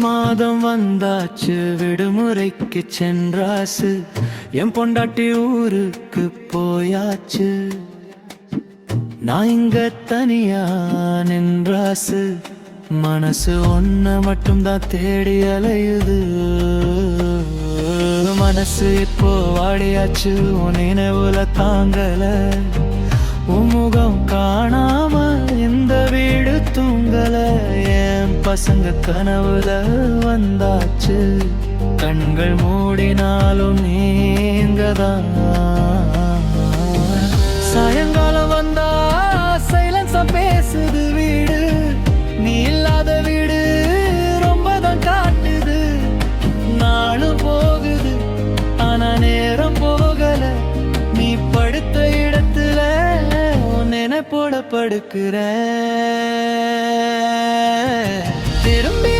மாதம் வந்தாச்சு, விடுமுறைக்கு சென்றாசு. என் பொண்டாட்டி ஊருக்கு போயாச்சு. நான் இங்க தனியா நின்றாசு. மனசு ஒன்ன மட்டும்தான் தேடி அலையுது. மனசு இப்போ வாடியாச்சு, உன் நினைவுல தாங்கல. உன் முகம் காணாம இந்த வீடு தூங்கல. என் பசங்க கனவுல வந்தாச்சு. கண்கள் மூடினாலும் நீங்கதான். சாயங்காலம் வந்தா சைலன்ஸா பேசுது வீடு. நீ இல்லாத வீடு ரொம்ப தான் காட்டுது. நாளும் போகுது ஆனா நேரம் போகல. நீ படுத்த இடத்துல நினைப்போட படுக்கிற. திரும்பி